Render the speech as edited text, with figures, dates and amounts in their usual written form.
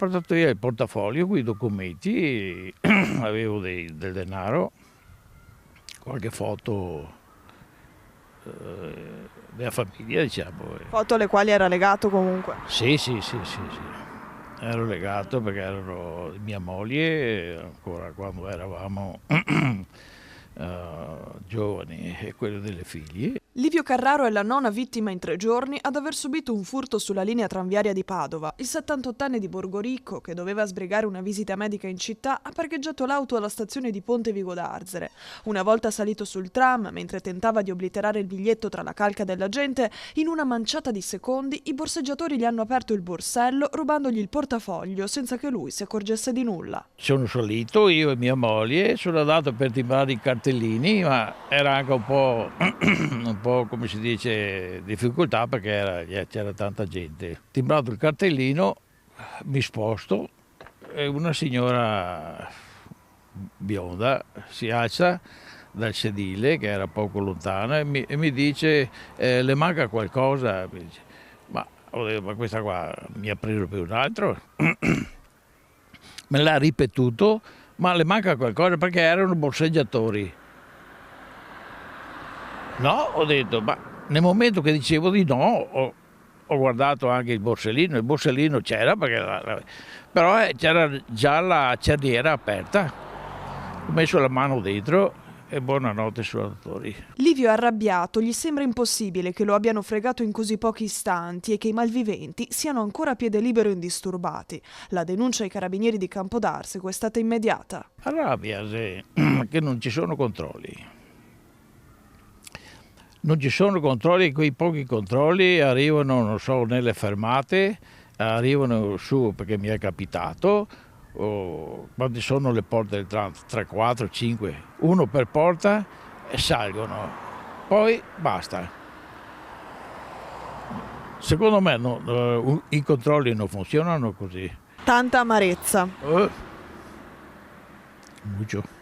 portato via il portafoglio con i documenti, avevo del denaro, qualche foto della famiglia, diciamo. Foto alle quali era legato comunque. Sì. Ero legato perché erano mia moglie, ancora quando eravamo giovani, e quello delle figlie. Livio Carraro è la nona vittima in 3 giorni ad aver subito un furto sulla linea tranviaria di Padova. Il 78enne di Borgoricco, che doveva sbrigare una visita medica in città, ha parcheggiato l'auto alla stazione di Ponte Vigo d'Arzere. Una volta salito sul tram, mentre tentava di obliterare il biglietto tra la calca della gente, in una manciata di secondi i borseggiatori gli hanno aperto il borsello rubandogli il portafoglio senza che lui si accorgesse di nulla. Sono salito io e mia moglie, sono andato per timbrare i cartellini, ma era anche un po' come si dice difficoltà perché c'era tanta gente. Timbrato il cartellino, mi sposto e una signora bionda si alza dal sedile che era poco lontana e mi dice le manca qualcosa? Mi dice, ho detto, ma questa qua mi ha preso per un altro? Me l'ha ripetuto, ma le manca qualcosa perché erano borseggiatori. No, ho detto, ma nel momento che dicevo di no, ho guardato anche il borsellino c'era, però c'era già la cerniera aperta, ho messo la mano dentro e buonanotte suonatori. Livio è arrabbiato, gli sembra impossibile che lo abbiano fregato in così pochi istanti e che i malviventi siano ancora a piede libero e indisturbati. La denuncia ai carabinieri di Campodarsego è stata immediata. Arrabbia che non ci sono controlli. Non ci sono controlli, quei pochi controlli arrivano, non so, nelle fermate, arrivano su perché mi è capitato, quando sono le porte del tram, 3, 4, 5, uno per porta e salgono, poi basta. Secondo me i controlli non funzionano così. Tanta amarezza. Mucho.